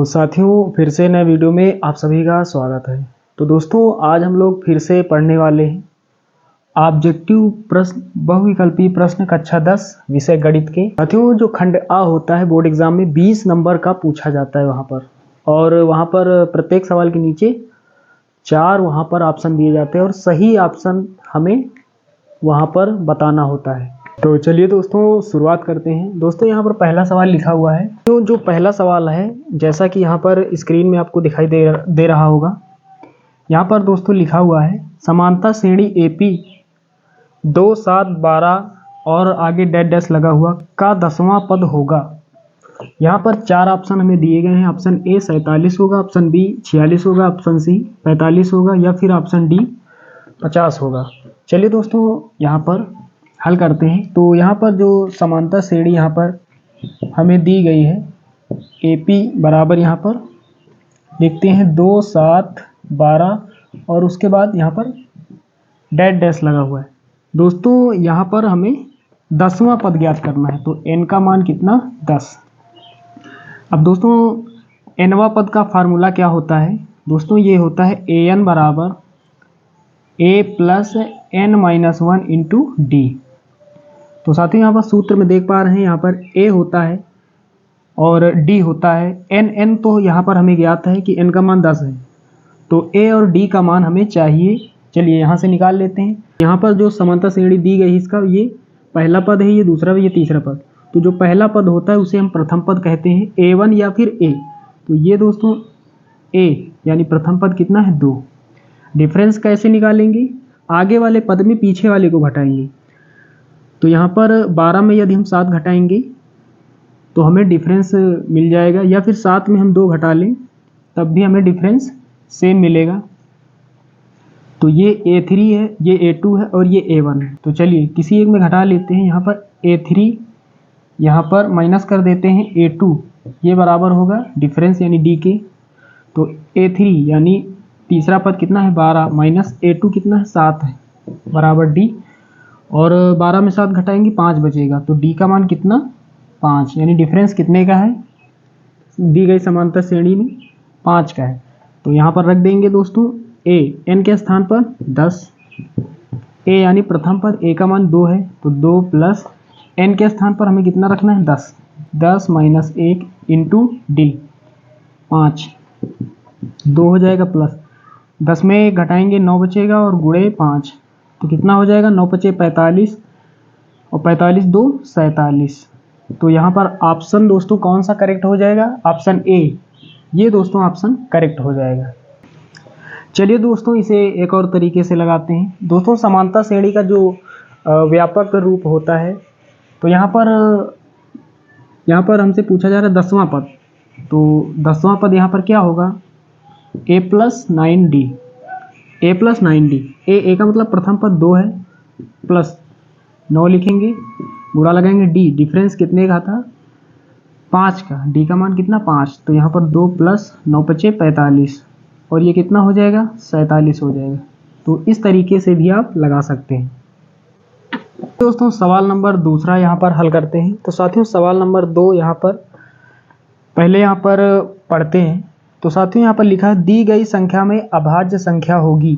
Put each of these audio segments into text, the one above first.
साथियों, फिर से नए वीडियो में आप सभी का स्वागत है। तो दोस्तों, आज हम लोग फिर से पढ़ने वाले हैं ऑब्जेक्टिव प्रश्न बहुविकल्पी प्रश्न कक्षा 10 विषय गणित के। साथियों, जो खंड आ होता है बोर्ड एग्जाम में 20 नंबर का पूछा जाता है वहाँ पर, और वहाँ पर प्रत्येक सवाल के नीचे 4 वहाँ पर ऑप्शन दिए जाते हैं और सही ऑप्शन हमें वहाँ पर बताना होता है। तो चलिए दोस्तों, शुरुआत करते हैं। दोस्तों, यहाँ पर पहला सवाल लिखा हुआ है। तो जो पहला सवाल है, जैसा कि यहाँ पर स्क्रीन में आपको दिखाई दे रहा होगा, यहाँ पर दोस्तों लिखा हुआ है समांतर श्रेणी एपी 2, 7, 12 और आगे डैश डैश लगा हुआ का 10वां पद होगा। यहाँ पर 4 ऑप्शन हमें दिए गए हैं। ऑप्शन ए 47 होगा, ऑप्शन बी 46 होगा, ऑप्शन सी 45 होगा या फिर ऑप्शन डी 50 होगा। चलिए दोस्तों, यहाँ पर हल करते हैं। तो यहाँ पर जो समांतर श्रेणी यहाँ पर हमें दी गई है, AP बराबर यहाँ पर लिखते हैं 2, 7, 12 और उसके बाद यहाँ पर डैश डैश लगा हुआ है। दोस्तों, यहाँ पर हमें 10वां पद ज्ञात करना है, तो n का मान कितना 10। अब दोस्तों, nवां पद का फार्मूला क्या होता है? दोस्तों, ये होता है an बराबर a plus n-1 into D. तो साथियों, यहाँ पर सूत्र में देख पा रहे हैं, यहाँ पर a होता है और d होता है। n तो यहाँ पर हमें ज्ञात है कि n का मान 10 है, तो a और d का मान हमें चाहिए। चलिए यहाँ से निकाल लेते हैं। यहाँ पर जो समांतर श्रेणी दी गई इसका ये पहला पद है, ये दूसरा ये तीसरा पद। तो जो पहला पद होता है उसे हम प्रथम पद कहते हैं, a1 या फिर a। तो ये दोस्तों a यानी प्रथम पद कितना है 2। डिफरेंस कैसे निकालेंगे? आगे वाले पद में पीछे वाले को घटाएंगे। तो यहाँ पर 12 में यदि हम 7 घटाएंगे तो हमें डिफरेंस मिल जाएगा, या फिर 7 में हम 2 घटा लें तब भी हमें डिफरेंस सेम मिलेगा। तो ये A3 है, ये A2 है और ये A1 है। तो चलिए किसी एक में घटा लेते हैं। यहाँ पर A3 यहाँ पर माइनस कर देते हैं A2, ये बराबर होगा डिफरेंस यानी D के। तो A3 यानी तीसरा पद कितना है 12 माइनस A2 कितना है 7 है बराबर D, और 12 में 7 घटाएंगे 5 बचेगा। तो D का मान कितना 5, यानी डिफरेंस कितने का है दी गई समांतर श्रेणी में 5 का है। तो यहाँ पर रख देंगे दोस्तों A n के स्थान पर 10, A यानी प्रथम पद, A का मान 2 है तो 2 प्लस n के स्थान पर हमें कितना रखना है 10, 10 माइनस 1 इंटू D 5, 2 हो जाएगा प्लस 10 में घटाएंगे 9 बचेगा और गुणे 5, तो कितना हो जाएगा 9 पचे 45 और 45 2 47। तो यहाँ पर ऑप्शन दोस्तों कौन सा करेक्ट हो जाएगा? ऑप्शन ए, ये दोस्तों ऑप्शन करेक्ट हो जाएगा। चलिए दोस्तों, इसे एक और तरीके से लगाते हैं। दोस्तों, समांतर श्रेणी का जो व्यापक रूप होता है, तो यहाँ पर हमसे पूछा जा रहा है 10वां पद। तो 10वां पद यहाँ पर क्या होगा? a plus 9d, a plus 9d। ए का मतलब प्रथम पद 2 है, प्लस 9 लिखेंगे, बुरा लगाएंगे d, डिफरेंस कितने का था 5 का, d का मान कितना 5। तो यहाँ पर 2 प्लस 9 पचे 45 और ये कितना हो जाएगा 47 हो जाएगा। तो इस तरीके से भी आप लगा सकते हैं। दोस्तों, सवाल नंबर दूसरा यहाँ पर हल करते हैं। तो साथियों, सवाल नंबर 2 यहाँ पर पहले यहाँ पर पढ़ते हैं। तो साथियों, यहाँ पर लिखा है दी गई संख्या में अभाज्य संख्या होगी।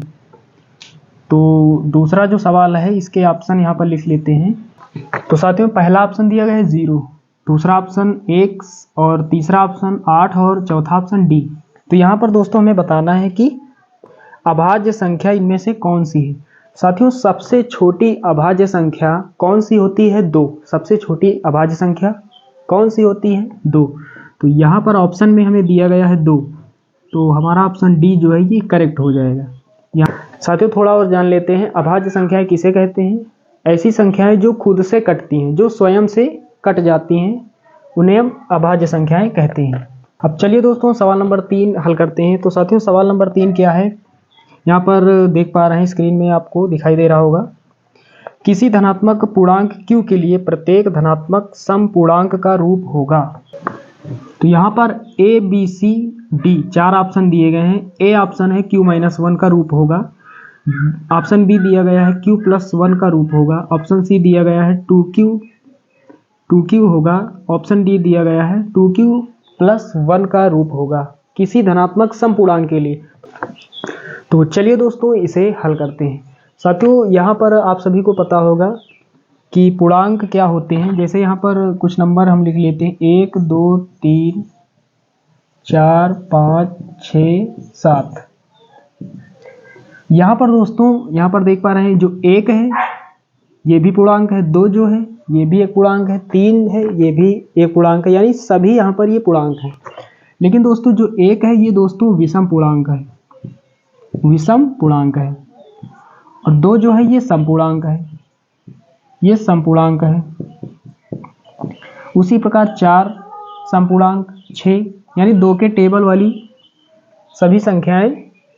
तो दूसरा जो सवाल है इसके ऑप्शन यहाँ पर लिख लेते हैं। तो साथियों, पहला ऑप्शन दिया गया है 0, दूसरा ऑप्शन 1 और तीसरा ऑप्शन 8 और चौथा ऑप्शन डी। तो यहाँ पर दोस्तों हमें बताना है कि अभाज्य संख्या इनमें से कौन सी है। साथियों, सबसे छोटी अभाज्य संख्या कौन सी होती है 2। सबसे छोटी अभाज्य संख्या कौन सी होती है 2। तो यहाँ पर ऑप्शन में हमें दिया गया है 2, तो हमारा ऑप्शन डी जो है ये करेक्ट हो जाएगा। यहाँ साथियों थोड़ा और जान लेते हैं, अभाज्य संख्याएं किसे कहते हैं? ऐसी संख्याएं जो खुद से कटती हैं, जो स्वयं से कट जाती हैं, उन्हें हम अभाज्य संख्याएं कहते हैं। अब चलिए दोस्तों, सवाल नंबर 3 हल करते हैं। तो साथियों, सवाल नंबर 3 क्या है? यहाँ पर देख पा रहे हैं, स्क्रीन में आपको दिखाई दे रहा होगा। किसी धनात्मक पूर्णांक q के लिए प्रत्येक धनात्मक सम पूर्णांक का रूप होगा। तो यहाँ पर A, B, C, D 4 option दिए गए हैं। A ऑप्शन है q-1 का रूप होगा, ऑप्शन बी दिया गया है q+1 का रूप होगा, ऑप्शन सी दिया गया है 2q होगा, ऑप्शन डी दिया गया है 2q प्लस 1 का रूप होगा किसी धनात्मक समपूर्णांक के लिए। तो चलिए दोस्तों इसे हल करते हैं। साथियों यहाँ पर आप सभी को पता होगा कि पूर्णांक क्या होते हैं। जैसे यहाँ पर कुछ नंबर हम लिख लेते हैं 1 2 3 4 5 6 7। यहाँ पर दोस्तों यहाँ पर देख पा रहे हैं जो 1 है ये भी पूर्णांक है, 2 जो है ये भी एक पूर्णांक है, 3 है ये भी एक पूर्णांक है, यानी सभी यहाँ पर ये पूर्णांक है। लेकिन दोस्तों जो 1 है ये दोस्तों विषम पूर्णांक है, विषम पूर्णांक है। और 2 जो है ये समपूर्णांक है, ये समपूर्णांक है। उसी प्रकार 4 समपूर्णांक, 6 यानी 2 के टेबल वाली सभी संख्याएं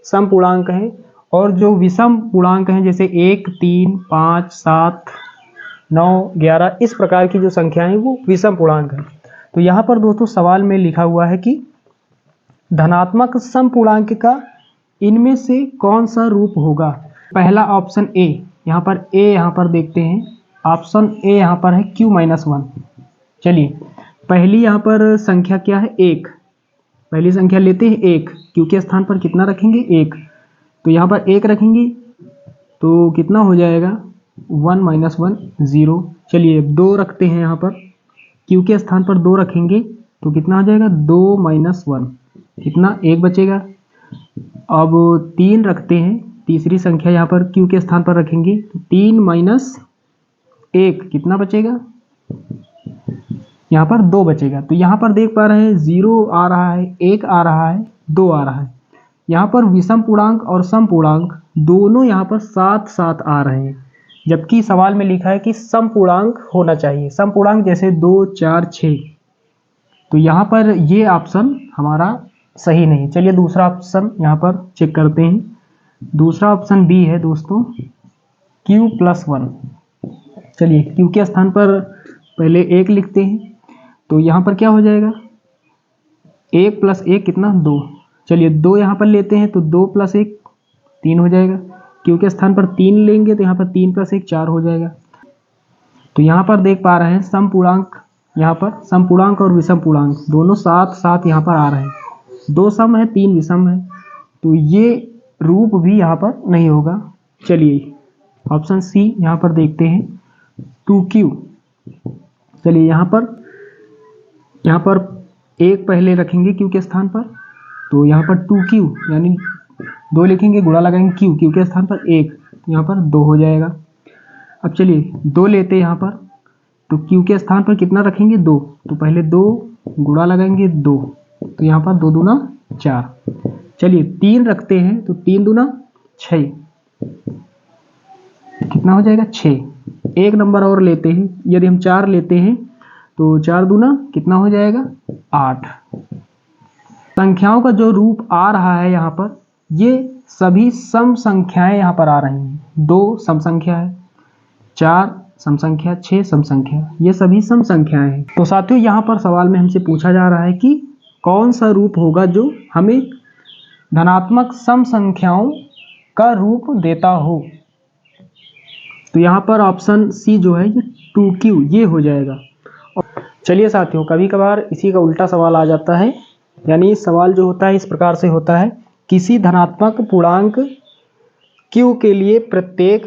समपूर्णांक हैं। और जो विषम पूर्णांक हैं जैसे 1 3 5 7 9 11 इस प्रकार की जो संख्याएं हैं वो विषम पूर्णांक है। तो यहाँ पर दोस्तों सवाल में लिखा हुआ है कि धनात्मक समपूर्णांक का इनमें से कौन सा रूप होगा। पहला ऑप्शन ए, यहाँ पर ए यहाँ पर देखते हैं, ऑप्शन ए यहाँ पर है q-1। चलिए पहली यहाँ पर संख्या क्या है 1, पहली संख्या लेते हैं 1, q के स्थान पर कितना रखेंगे 1, तो यहाँ पर 1 रखेंगे तो कितना हो जाएगा 1 - 1 0। चलिए 2 रखते हैं, यहाँ पर q के स्थान पर 2 रखेंगे तो कितना हो जाएगा 2 - 1, कितना 1 बचेगा। अब 3 रखते हैं, तीसरी संख्या यहाँ पर q के स्थान पर रखेंगे तो 3 - 1 कितना बचेगा, यहाँ पर 2 बचेगा। तो यहाँ पर देख पा रहे हैं 0 आ रहा है, 1 आ रहा है, 2 आ रहा है। यहाँ पर विषम पूर्णांक और समपूर्णांक दोनों यहाँ पर साथ साथ आ रहे हैं, जबकि सवाल में लिखा है कि समपूर्णांक होना चाहिए, समपूर्णांक जैसे 2 4 6। तो यहाँ पर ये ऑप्शन हमारा सही नहीं। चलिए दूसरा ऑप्शन यहाँ पर चेक करते हैं। दूसरा ऑप्शन बी है दोस्तों q+1। चलिए q के स्थान पर पहले 1 लिखते हैं तो यहाँ पर क्या हो जाएगा 1 + 1 कितना 2। चलिए 2 यहाँ पर लेते हैं तो 2 + 1 3 हो जाएगा। q के स्थान पर 3 लेंगे तो यहाँ पर 3 + 1 4 हो जाएगा। तो यहाँ पर देख पा रहे हैं समपूर्णांक, यहाँ पर समपूर्णांक और विषम पूर्णांक दोनों साथ साथ यहाँ पर आ रहे हैं, 2 सम है 3 विषम है, तो ये रूप भी यहाँ पर नहीं होगा। चलिए ऑप्शन सी यहाँ पर देखते हैं 2q। चलिए यहाँ पर 1 पहले रखेंगे q के स्थान पर, तो यहाँ पर 2q यानी 2 लिखेंगे, गुणा लगाएंगे q के स्थान पर 1 तो यहाँ पर 2 हो जाएगा। अब चलिए 2 लेते हैं यहाँ पर, तो q के स्थान पर कितना रखेंगे 2, तो पहले 2 गुणा लगाएंगे 2 तो यहाँ पर 2 दूना 4। चलिए 3 रखते हैं तो 3 दूना 6, कितना हो जाएगा 6। एक नंबर और लेते हैं, यदि हम 4 लेते हैं तो 4 दूना कितना हो जाएगा 8। संख्याओं का जो रूप आ रहा है यहाँ पर ये सभी सम संख्याएं यहाँ पर आ रही हैं। 2 सम संख्या है, 4 सम संख्या, 6 सम संख्या, ये सभी सम संख्याएं हैं। तो साथियों यहाँ पर सवाल में हमसे पूछा जा रहा है कि कौन सा रूप होगा जो हमें धनात्मक सम संख्याओं का रूप देता हो। तो यहाँ पर ऑप्शन सी जो है ये 2q ये हो जाएगा। चलिए साथियों कभी कभार इसी का उल्टा सवाल आ जाता है, यानी सवाल जो होता है इस प्रकार से होता है, किसी धनात्मक पूर्णांक q के लिए प्रत्येक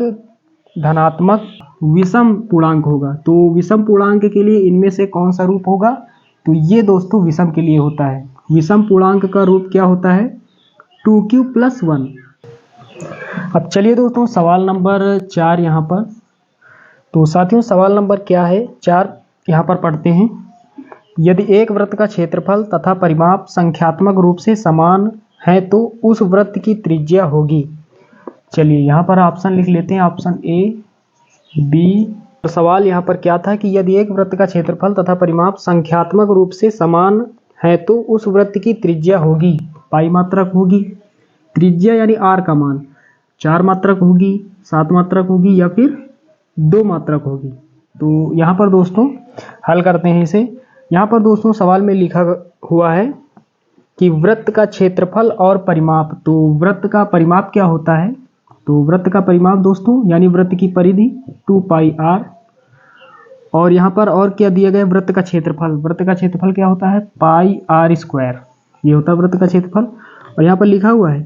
धनात्मक विषम पूर्णांक होगा। तो विषम पूर्णांक के लिए इनमें से कौन सा रूप होगा, तो ये दोस्तों विषम के लिए होता है। विषम पूर्णांक का रूप क्या होता है 2q+1। अब चलिए दोस्तों सवाल नंबर 4 यहाँ पर। तो साथियों सवाल नंबर क्या है 4 यहाँ पर पढ़ते हैं। यदि एक वृत्त का क्षेत्रफल तथा परिमाप संख्यात्मक रूप से समान है तो उस वृत्त की त्रिज्या होगी। चलिए यहाँ पर ऑप्शन लिख लेते हैं, ऑप्शन ए बी। तो सवाल यहाँ पर क्या था कि यदि एक वृत्त का क्षेत्रफल तथा परिमाप संख्यात्मक रूप से समान है तो उस वृत्त की त्रिज्या होगी पाई मात्रक होगी। त्रिज्या यानी r का मान 4 मात्रक होगी, 7 मात्रक होगी या फिर 2 मात्रक होगी। तो यहाँ पर दोस्तों हल करते हैं इसे। यहाँ पर दोस्तों सवाल में लिखा हुआ है कि वृत्त का क्षेत्रफल और परिमाप। तो वृत्त का परिमाप क्या होता है, तो वृत्त का परिमाप दोस्तों यानी वृत्त की परिधि 2πr और यहाँ पर और क्या दिया गया, वृत्त का क्षेत्रफल। वृत्त का क्षेत्रफल क्या होता है, पाई आर स्क्वायर, ये होता है वृत्त का क्षेत्रफल। और यहाँ पर लिखा हुआ है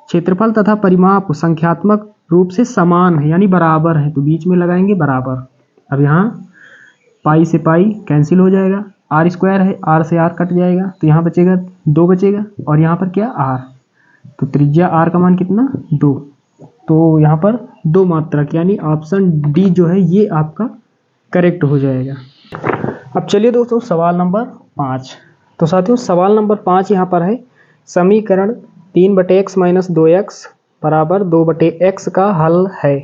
क्षेत्रफल तथा परिमाप संख्यात्मक रूप से समान है यानी बराबर है, तो बीच में लगाएंगे बराबर। अब यहाँ पाई से पाई कैंसिल हो जाएगा, आर स्क्वायर है, आर से आर कट जाएगा, तो यहाँ बचेगा 2 बचेगा, और यहाँ पर क्या आर, तो त्रिज्या आर का मान कितना 2, तो यहाँ पर 2 मात्रक यानी ऑप्शन डी जो है ये आपका करेक्ट हो जाएगा। अब चलिए दोस्तों सवाल नंबर 5। तो साथियों सवाल नंबर 5 यहाँ पर है समीकरण 3/x - 2x बराबर 2/x का हल है।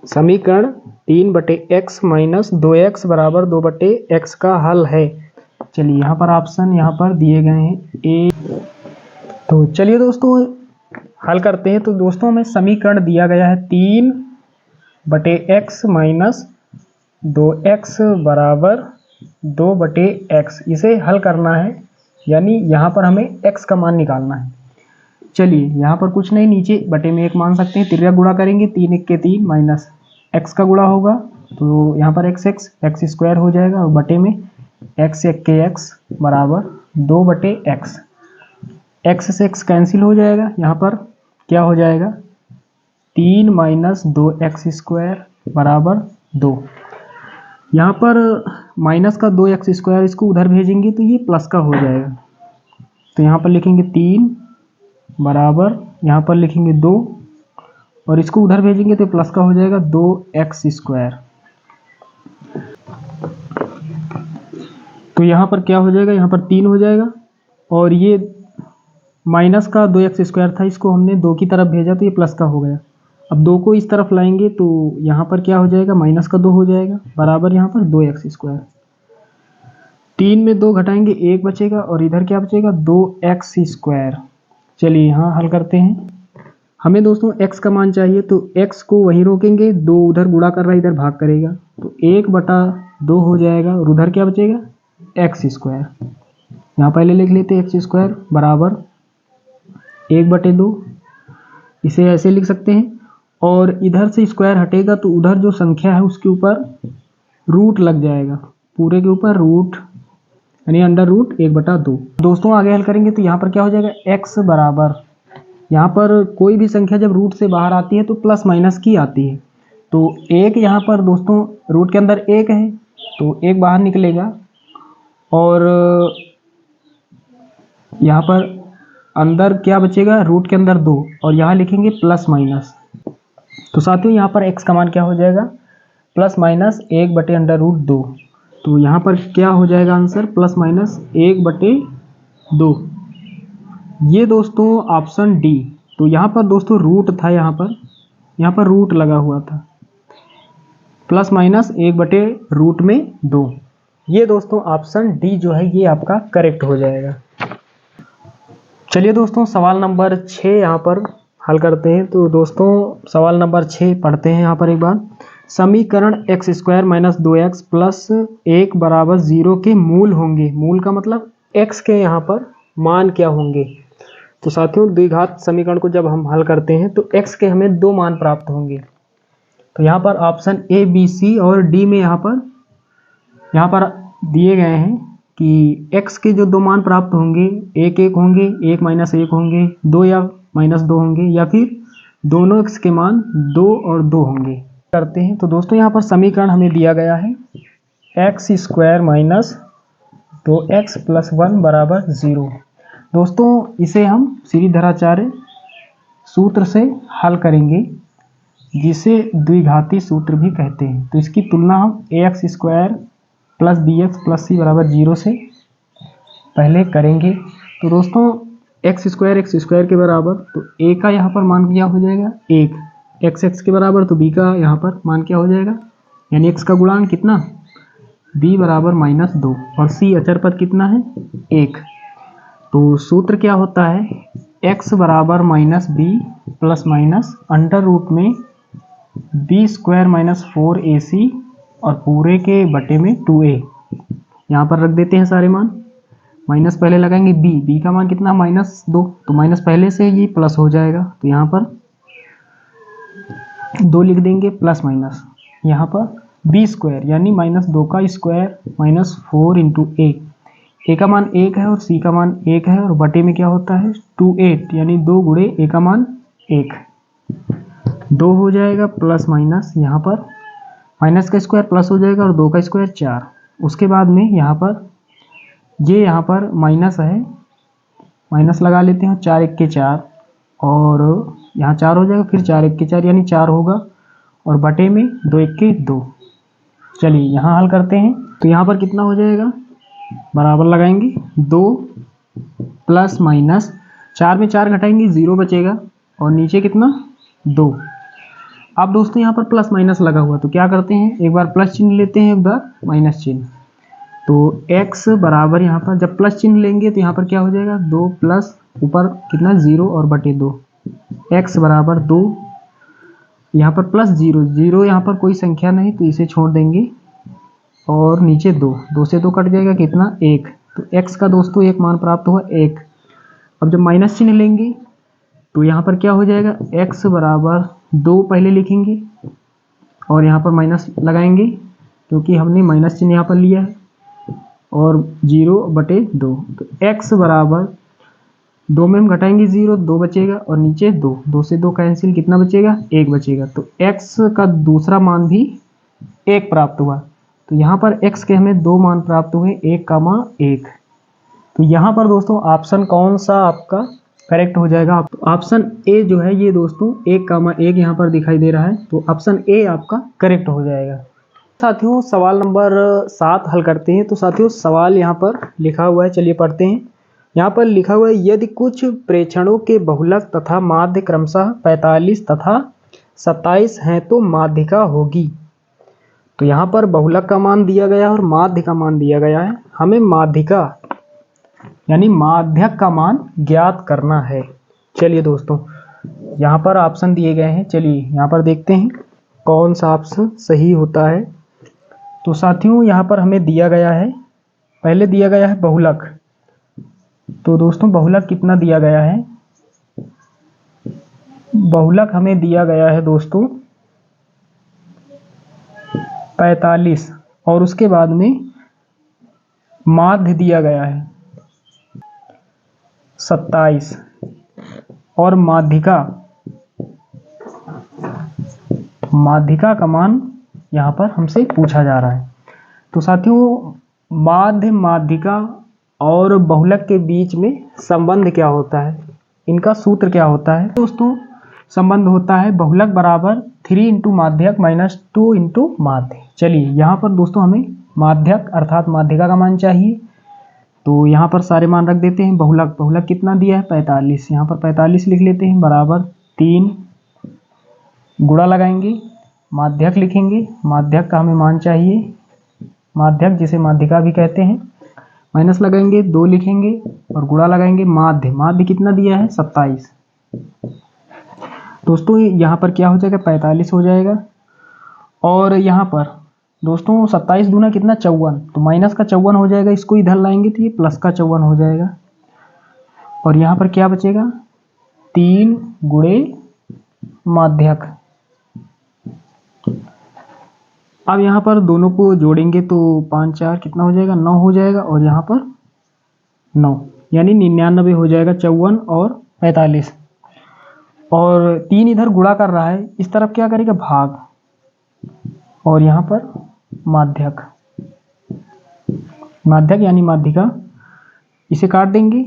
समीकरण 3/x - 2x बराबर 2/x का हल है। चलिए यहाँ पर ऑप्शन यहाँ पर दिए गए हैं ए। तो चलिए दोस्तों हल करते हैं। तो दोस्तों हमें समीकरण दिया गया है 3/x - 2x बराबर 2/x। इसे हल करना है यानी यहाँ पर हमें x का मान निकालना है। चलिए यहाँ पर कुछ नहीं, नीचे बटे में 1 मान सकते हैं, तिर्यक गुणा करेंगे 3 1 के 3 माइनस x का गुणा होगा, तो यहाँ पर x स्क्वायर हो जाएगा, और बटे में x 1 के x बराबर 2/x। x से x कैंसिल हो जाएगा, यहाँ पर क्या हो जाएगा 3 - 2x स्क्वायर बराबर 2। यहाँ पर माइनस का 2x स्क्वायर इसको उधर भेजेंगे तो ये प्लस का हो जाएगा, तो यहाँ पर लिखेंगे 3 बराबर, यहाँ पर लिखेंगे 2 और इसको उधर भेजेंगे तो प्लस का हो जाएगा 2x स्क्वायर। तो यहाँ पर क्या हो जाएगा, यहाँ पर 3 हो जाएगा, और ये माइनस का 2x स्क्वायर था, इसको हमने 2 की तरफ भेजा तो ये प्लस का हो गया। अब 2 को इस तरफ लाएंगे तो यहाँ पर क्या हो जाएगा, माइनस का 2 हो जाएगा बराबर यहाँ पर 2x स्क्वायर। 3 में 2 घटाएंगे 1 बचेगा, और इधर क्या बचेगा 2x स्क्वायर। चलिए यहाँ हल करते हैं। हमें दोस्तों x का मान चाहिए, तो x को वहीं रोकेंगे, 2 उधर गुणा कर रहा है इधर भाग करेगा, तो 1/2 हो जाएगा, और उधर क्या बचेगा x स्क्वायर। यहाँ पहले लिख लेते हैं x स्क्वायर बराबर 1/2, इसे ऐसे लिख सकते हैं। और इधर से स्क्वायर हटेगा तो उधर जो संख्या है उसके ऊपर रूट लग जाएगा, पूरे के ऊपर रूट यानी अंडर रूट 1/2। दोस्तों आगे हल करेंगे तो यहाँ पर क्या हो जाएगा x बराबर, यहाँ पर कोई भी संख्या जब रूट से बाहर आती है तो प्लस माइनस की आती है, तो 1 यहाँ पर दोस्तों रूट के अंदर 1 है तो 1 बाहर निकलेगा, और यहाँ पर अंदर क्या बचेगा रूट के अंदर 2, और यहाँ लिखेंगे प्लस माइनस। तो साथियों यहाँ पर x का मान क्या हो जाएगा प्लस माइनस 1/√2। तो यहाँ पर क्या हो जाएगा आंसर प्लस माइनस 1/2। ये दोस्तों ऑप्शन डी। तो यहाँ पर दोस्तों रूट था, यहाँ पर रूट लगा हुआ था, प्लस माइनस 1/√2। ये दोस्तों ऑप्शन डी जो है ये आपका करेक्ट हो जाएगा। चलिए दोस्तों सवाल नंबर 6 यहाँ पर हल करते हैं। तो दोस्तों सवाल नंबर 6 पढ़ते हैं यहाँ पर एक बार। समीकरण x² - 2x + 1 बराबर 0 के मूल होंगे। मूल का मतलब x के यहाँ पर मान क्या होंगे। तो साथियों द्विघात समीकरण को जब हम हल करते हैं तो x के हमें 2 मान प्राप्त होंगे। तो यहाँ पर ऑप्शन ए बी सी और डी में यहाँ पर दिए गए हैं कि x के जो 2 मान प्राप्त होंगे 1 1 होंगे, 1 - 1 होंगे, 2 या -2 होंगे, या फिर दोनों x के मान 2 और 2 होंगे। करते हैं तो दोस्तों यहाँ पर समीकरण हमें दिया गया है x² - 2x + 1 बराबर 0। दोस्तों इसे हम श्रीधराचार्य सूत्र से हल करेंगे, जिसे द्विघाती सूत्र भी कहते हैं। तो इसकी तुलना हम ax² + bx + c बराबर 0 से पहले करेंगे। तो दोस्तों x² के बराबर, तो a का यहाँ पर मान क्या हो जाएगा 1, x के बराबर, तो b का यहाँ पर मान क्या हो जाएगा, यानी x का गुणांक कितना b बराबर -2, और c अचर पद कितना है 1। तो सूत्र क्या होता है x बराबर -b ± अंडर रूट में b² - 4ac और पूरे के बटे में 2a। यहाँ पर रख देते हैं सारे मान, माइनस पहले लगाएंगे b का मान कितना -2, तो माइनस पहले से ये प्लस हो जाएगा, तो यहाँ पर 2 लिख देंगे प्लस माइनस, यहाँ पर बी स्क्वायर यानी -2 का स्क्वायर -4 इंटू ए का मान 1 है और सी का मान 1 है और बटे में क्या होता है 28 यानी 2 गुणे ए का मान 1, 2 हो जाएगा प्लस माइनस, यहाँ पर माइनस का स्क्वायर प्लस हो जाएगा और 2 का स्क्वायर 4। उसके बाद में यहाँ पर माइनस है, माइनस लगा लेते हैं, 4 1 के 4 और यहाँ 4 हो जाएगा, फिर 4 1 के 4 यानी 4 होगा और बटे में 2 1 के 2। चलिए यहाँ हल करते हैं तो यहाँ पर कितना हो जाएगा, बराबर लगाएंगे 2 प्लस माइनस 4 में 4 घटाएंगे 0 बचेगा और नीचे कितना 2। अब दोस्तों यहाँ पर प्लस माइनस लगा हुआ तो क्या करते हैं, एक बार प्लस चिन्ह लेते हैं, एक बार माइनस चिन्ह। तो x बराबर यहाँ पर जब प्लस चिन्ह लेंगे तो यहाँ पर क्या हो जाएगा 2 प्लस ऊपर कितना 0 और बटे 2, x बराबर 2, यहाँ पर प्लस 0, 0 यहाँ पर कोई संख्या नहीं तो इसे छोड़ देंगे और नीचे 2, 2 से 2 कट जाएगा कितना 1, तो x का दोस्तों एक मान प्राप्त हुआ 1। अब जब माइनस चिन्ह लेंगे तो यहाँ पर क्या हो जाएगा, x बराबर 2 पहले लिखेंगे और यहाँ पर माइनस लगाएंगे क्योंकि हमने माइनस चिन्ह यहाँ पर लिया है और 0 बटे 2, तो x बराबर 2 में हम घटाएंगे 0, 2 बचेगा और नीचे 2, 2 से 2 कैंसिल, कितना बचेगा 1 बचेगा। तो x का दूसरा मान भी 1 प्राप्त हुआ। तो यहाँ पर x के हमें 2 मान प्राप्त हुए, 1 का मान 1। तो यहाँ पर दोस्तों ऑप्शन कौन सा आपका करेक्ट हो जाएगा, ऑप्शन ए जो है ये दोस्तों 1 का मान 1 यहाँ पर दिखाई दे रहा है, तो ऑप्शन ए आपका करेक्ट हो जाएगा। साथियों सवाल नंबर 7 हल करते हैं। तो साथियों सवाल यहाँ पर लिखा हुआ है, चलिए पढ़ते हैं। यहाँ पर लिखा हुआ है यदि कुछ प्रेक्षणों के बहुलक तथा माध्य क्रमशः 45 तथा 27 हैं तो माध्यिका होगी। तो यहाँ पर बहुलक का मान दिया गया है और माध्य का मान दिया गया है, हमें माध्यिका यानी माध्यक का मान ज्ञात करना है। चलिए दोस्तों यहाँ पर ऑप्शन दिए गए हैं, चलिए यहाँ पर देखते हैं कौन सा ऑप्शन सही होता है। तो साथियों यहाँ पर हमें दिया गया है, पहले दिया गया है बहुलक। तो दोस्तों बहुलक कितना दिया गया है, बहुलक हमें दिया गया है दोस्तों 45 और उसके बाद में माध्य दिया गया है 27 और माध्यिका का मान यहाँ पर हमसे पूछा जा रहा है। तो साथियों माध्य माध्यिका और बहुलक के बीच में संबंध क्या होता है, इनका सूत्र क्या होता है दोस्तों, संबंध होता है बहुलक बराबर 3 इंटू माध्यक -2 इंटू माध्य। चलिए यहाँ पर दोस्तों हमें माध्यक अर्थात माध्यिका का मान चाहिए, तो यहाँ पर सारे मान रख देते हैं। बहुलक कितना दिया है 45, यहाँ पर 45 लिख लेते हैं बराबर 3, गुणा लगाएंगे, माध्यक लिखेंगे, माध्यक का हमें मान चाहिए, माध्यक जिसे माध्यिका भी कहते हैं, माइनस लगाएंगे 2 लिखेंगे और गुणा लगाएंगे, माध्य कितना दिया है 27। दोस्तों यहाँ पर क्या हो जाएगा 45 हो जाएगा और यहाँ पर दोस्तों 27 दूना कितना 54, तो माइनस का 54 हो जाएगा, इसको इधर लाएंगे तो ये प्लस का 54 हो जाएगा और यहाँ पर क्या बचेगा 3 गुणे माध्यक। अब यहाँ पर दोनों को जोड़ेंगे तो 5 4 कितना हो जाएगा 9 हो जाएगा और यहाँ पर 9 यानी 99 हो जाएगा, 54 और 45 और 3 इधर गुणा कर रहा है, इस तरफ क्या करेगा भाग और यहाँ पर माध्यक यानी माध्यिका, इसे काट देंगे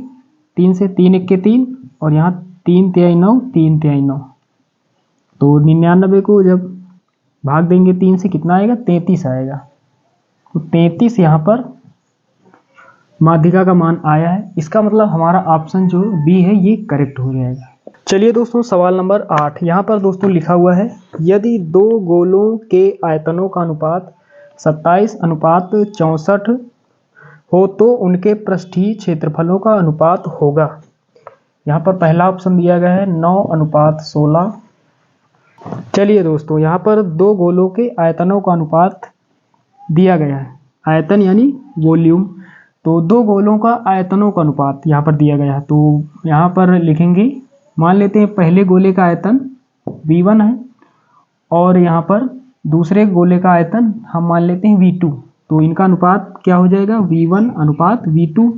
3 से, 3 1 के 3 और यहाँ 3 तिहाई 9, 3 तिहाई 9, तो 99 को जब भाग देंगे 3 से कितना आएगा 33 आएगा, तो 33 यहाँ पर माध्यिका का मान आया है। इसका मतलब हमारा ऑप्शन जो बी है ये करेक्ट हो जाएगा। चलिए दोस्तों सवाल नंबर 8 यहाँ पर दोस्तों लिखा हुआ है यदि 2 गोलों के आयतनों का अनुपात 27:64 हो तो उनके पृष्ठीय क्षेत्रफलों का अनुपात होगा। यहाँ पर पहला ऑप्शन दिया गया है 9:16। चलिए दोस्तों यहाँ पर 2 गोलों के आयतनों का अनुपात दिया गया है, आयतन यानी वॉल्यूम, तो 2 गोलों का आयतनों का अनुपात यहाँ पर दिया गया है। तो यहाँ पर लिखेंगे, मान लेते हैं पहले गोले का आयतन V1 है और यहाँ पर दूसरे गोले का आयतन हम मान लेते हैं V2, तो इनका अनुपात क्या हो जाएगा V1 अनुपात V2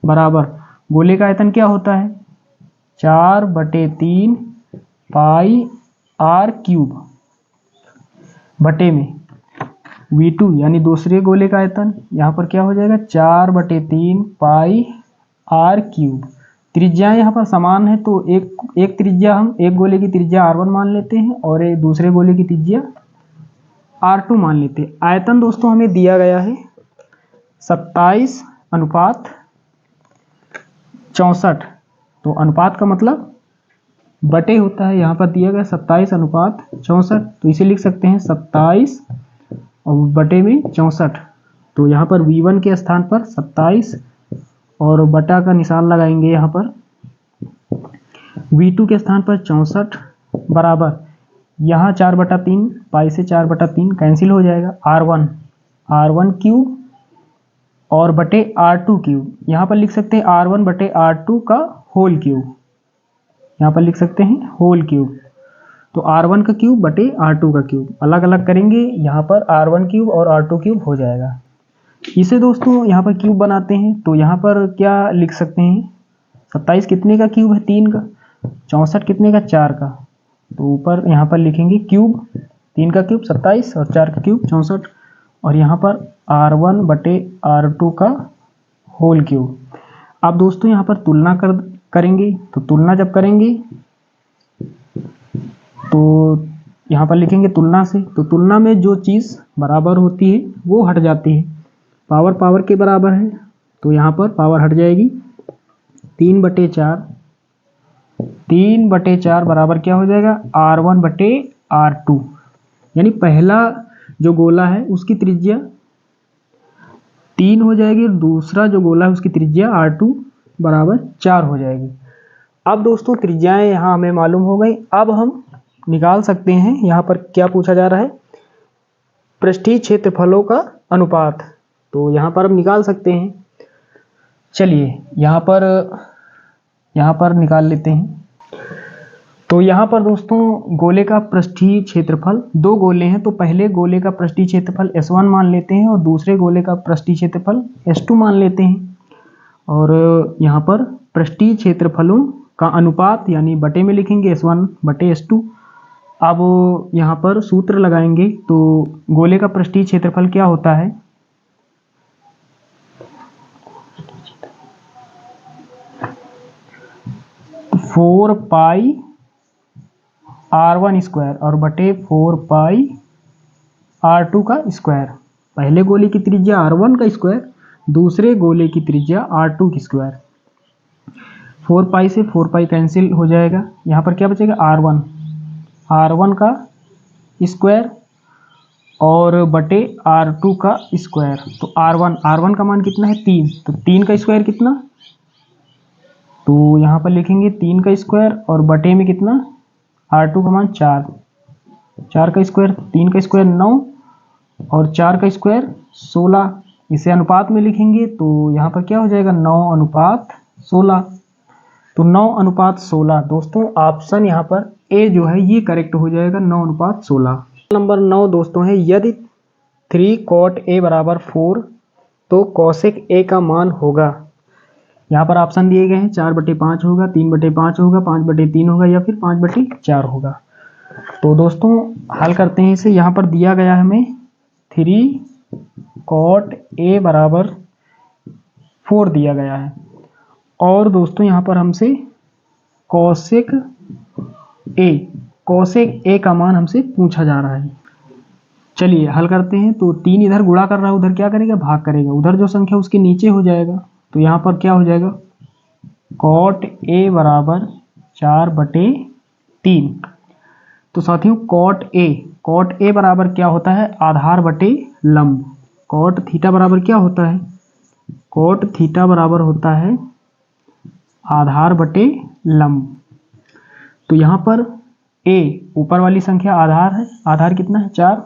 बराबर गोले का आयतन क्या होता है 4/3 पाई r क्यूब बटे में V2 यानी दूसरे गोले का आयतन यहाँ पर क्या हो जाएगा 4/3 पाई r क्यूब। त्रिज्या यहाँ पर समान है तो एक त्रिज्या हम एक गोले की त्रिज्या R1 मान लेते हैं और एक दूसरे गोले की त्रिज्या R2 मान लेते हैं। आयतन दोस्तों हमें दिया गया है 27/64, तो अनुपात का मतलब बटे होता है, यहाँ पर दिया गया 27/64, तो इसे लिख सकते हैं 27 और बटे में 64। तो यहाँ पर V1 के स्थान पर 27 और बटा का निशान लगाएंगे यहाँ पर, V2 के स्थान पर 64 बराबर यहाँ 4/3 पाई से 4/3 कैंसिल हो जाएगा, R1 क्यूब और बटे R2 क्यूब। यहाँ पर लिख सकते हैं R1 बटे R2 का होल क्यूब, यहाँ पर लिख सकते हैं होल क्यूब। तो R1 का क्यूब बटे R2 का क्यूब अलग अलग करेंगे, यहाँ पर R1 क्यूब और R2 क्यूब हो जाएगा। इसे दोस्तों यहाँ पर क्यूब बनाते हैं तो यहाँ पर क्या लिख सकते हैं 27 कितने का क्यूब है 3 का, 64 कितने का 4 का, तो ऊपर यहाँ पर लिखेंगे क्यूब, 3 का क्यूब 27 और 4 का क्यूब 64 और यहाँ पर R1 बटे R2 का होल क्यूब। अब दोस्तों यहाँ पर तुलना करेंगे, तो तुलना जब करेंगे तो यहाँ पर लिखेंगे तुलना से, तो तुलना में जो चीज़ बराबर होती है वो हट जाती है। पावर के बराबर है तो यहाँ पर पावर हट जाएगी, 3/4 बराबर क्या हो जाएगा R1 बटे R2, यानी पहला जो गोला है उसकी त्रिज्या 3 हो जाएगी और दूसरा जो गोला है उसकी त्रिज्या R2 बराबर 4 हो जाएगी। अब दोस्तों त्रिज्याएं यहाँ हमें मालूम हो गई, अब हम निकाल सकते हैं, यहाँ पर क्या पूछा जा रहा है पृष्ठीय क्षेत्रफलों का अनुपात, तो यहाँ पर हम निकाल सकते हैं। चलिए यहाँ पर निकाल लेते हैं। तो यहाँ पर दोस्तों गोले का पृष्ठीय क्षेत्रफल, दो गोले हैं तो पहले गोले का पृष्ठीय क्षेत्रफल S1 मान लेते हैं और दूसरे गोले का पृष्ठीय क्षेत्रफल S2 मान लेते हैं। और यहाँ पर पृष्ठीय क्षेत्रफलों का अनुपात यानी बटे में लिखेंगे S1 बटे S2। अब यहाँ पर सूत्र लगाएंगे, तो गोले का पृष्ठीय क्षेत्रफल क्या होता है 4 पाई R1 स्क्वायर और बटे 4 पाई R2 का स्क्वायर। पहले गोले की त्रिज्या R1 का स्क्वायर, दूसरे गोले की त्रिज्या R2 की स्क्वायर। 4 पाई से 4 पाई कैंसिल हो जाएगा, यहाँ पर क्या बचेगा R1 का स्क्वायर और बटे R2 का स्क्वायर। तो R1 का मान कितना है 3, तो 3 का स्क्वायर कितना, तो यहाँ पर लिखेंगे 3 का स्क्वायर और बटे में कितना R2 का मान 4 का स्क्वायर, 3 का स्क्वायर 9 और 4 का स्क्वायर 16। इसे अनुपात में लिखेंगे तो यहाँ पर क्या हो जाएगा 9/16। तो 9/16 दोस्तों ऑप्शन यहाँ पर ए जो है ये करेक्ट हो जाएगा 9/16। नंबर 9 दोस्तों है यदि 3 cot A बराबर 4 तो cosec A का मान होगा। यहाँ पर ऑप्शन दिए गए हैं 4/5 होगा, 3/5 होगा, 5/3 होगा या फिर 5/4 होगा। तो दोस्तों हल करते हैं इसे। यहाँ पर दिया गया है हमें 3 cot A बराबर 4 दिया गया है और दोस्तों यहाँ पर हमसे cosec A का मान हमसे पूछा जा रहा है। चलिए हल करते हैं। तो 3 इधर गुणा कर रहा है, उधर क्या करेगा भाग करेगा, उधर जो संख्या उसके नीचे हो जाएगा। तो यहाँ पर क्या हो जाएगा cot A बराबर 4/3। तो साथियों cot A बराबर क्या होता है आधार बटे लंब। cot थीटा बराबर क्या होता है, cot थीटा बराबर होता है आधार बटे लंब। तो यहाँ पर A ऊपर वाली संख्या आधार है, आधार कितना है 4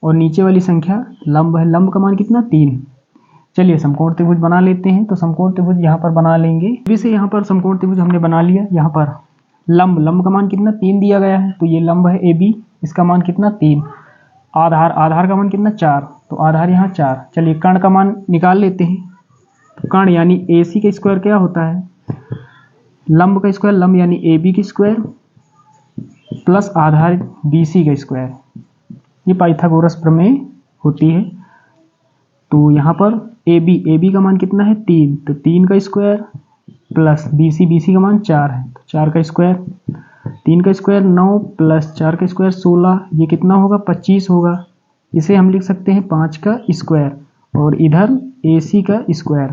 और नीचे वाली संख्या लंब है, लंब का मान कितना 3। चलिए समकोण त्रिभुज बना लेते हैं। तो समकोण त्रिभुज यहाँ पर बना लेंगे। अभी से यहाँ पर समकोण त्रिभुज हमने बना लिया। यहाँ पर लंब का मान कितना 3 दिया गया है, तो ये लंब है AB, इसका मान कितना 3। आधार, आधार का मान कितना 4, तो आधार यहाँ 4। चलिए कर्ण का मान निकाल लेते हैं। तो कर्ण यानी AC का स्क्वायर क्या होता है, लंब का स्क्वायर, लंब यानी AB की स्क्वायर प्लस आधार BC का स्क्वायर। ये पाइथागोरस प्रमेय होती है। तो यहाँ पर AB का मान कितना है 3, तो 3 का स्क्वायर प्लस BC का मान 4 है, तो 4 का स्क्वायर, 3 का स्क्वायर 9 प्लस 4 का स्क्वायर 16, ये कितना होगा 25 होगा। इसे हम लिख सकते हैं 5 का स्क्वायर और इधर AC का स्क्वायर।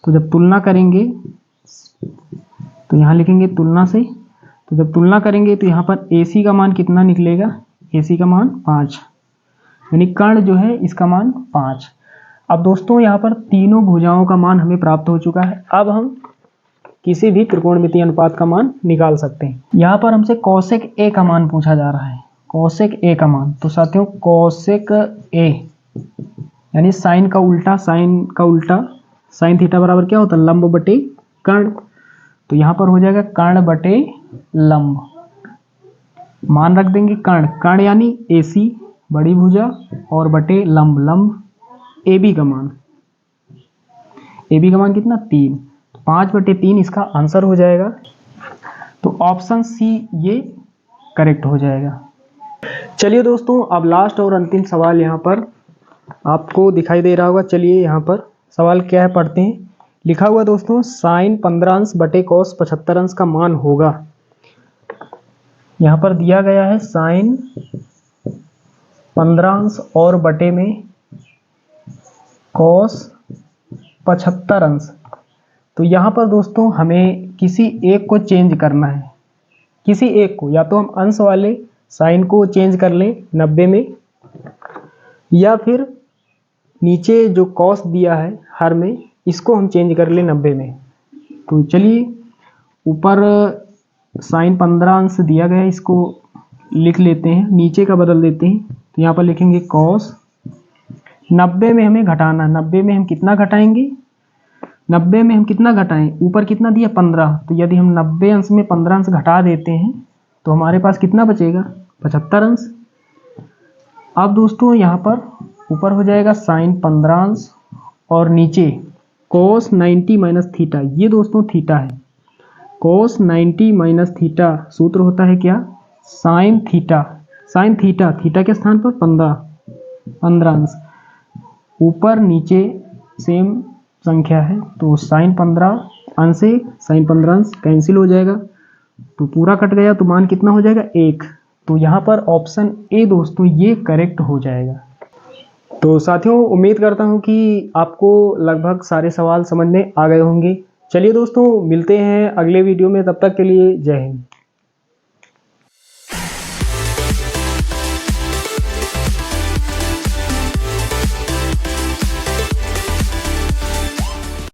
तो जब तुलना करेंगे तो यहाँ लिखेंगे तुलना से, तो जब तुलना करेंगे तो यहाँ पर AC का मान कितना निकलेगा, AC का मान 5, यानी कर्ण जो है इसका मान 5। अब दोस्तों यहाँ पर तीनों भुजाओं का मान हमें प्राप्त हो चुका है। अब हम किसी भी त्रिकोणमितीय अनुपात का मान निकाल सकते हैं। यहाँ पर हमसे कोसेक A का मान पूछा जा रहा है, कोसेक A का मान। तो साथियों कोसेक A यानी साइन का उल्टा, साइन का उल्टा, साइन थीटा बराबर क्या होता है, लंब बटे कर्ण। तो यहाँ पर हो जाएगा कर्ण बटे लंब, मान रख देंगे कर्ण, कर्ण यानी AC बड़ी भुजा और बटे लंब, लंब AB का मान, AB का मान कितना 3, 5/3 इसका आंसर हो जाएगा। तो ऑप्शन C ये करेक्ट हो जाएगा। चलिए दोस्तों अब लास्ट और अंतिम सवाल यहाँ पर आपको दिखाई दे रहा होगा। चलिए यहाँ पर सवाल क्या है पढ़ते हैं। लिखा हुआ दोस्तों साइन 15 अंश बटे कॉस 75 अंश का मान होगा। यहाँ पर दिया गया है साइन 15 अंश और बटे में कॉस 75 अंश। तो यहाँ पर दोस्तों हमें किसी एक को चेंज करना है, किसी एक को, या तो हम अंश वाले साइन को चेंज कर लें 90 में, या फिर नीचे जो कॉस दिया है हर में इसको हम चेंज कर लें 90 में। तो चलिए ऊपर साइन 15 अंश दिया गया है, इसको लिख लेते हैं, नीचे का बदल देते हैं। तो यहाँ पर लिखेंगे कॉस, 90 में हमें घटाना, 90 में हम कितना घटाएंगे, 90 में हम कितना घटाएं, ऊपर कितना दिया 15, तो यदि हम 90 अंश में 15 अंश घटा देते हैं तो हमारे पास कितना बचेगा 75 अंश। अब दोस्तों यहाँ पर ऊपर हो जाएगा साइन 15 अंश और नीचे कोस 90 माइनस थीटा, ये दोस्तों थीटा है, कोस 90 माइनस थीटा सूत्र होता है क्या, sine theta, sine theta, theta के स्थान पर 15 अंश, ऊपर नीचे सेम संख्या है, तो साइन 15 अंश से साइन 15 अंश कैंसिल हो जाएगा, तो पूरा कट गया, तो मान कितना हो जाएगा 1। तो यहाँ पर ऑप्शन ए दोस्तों ये करेक्ट हो जाएगा। तो साथियों उम्मीद करता हूँ कि आपको लगभग सारे सवाल समझ में आ गए होंगे। चलिए दोस्तों मिलते हैं अगले वीडियो में, तब तक के लिए जय हिंद।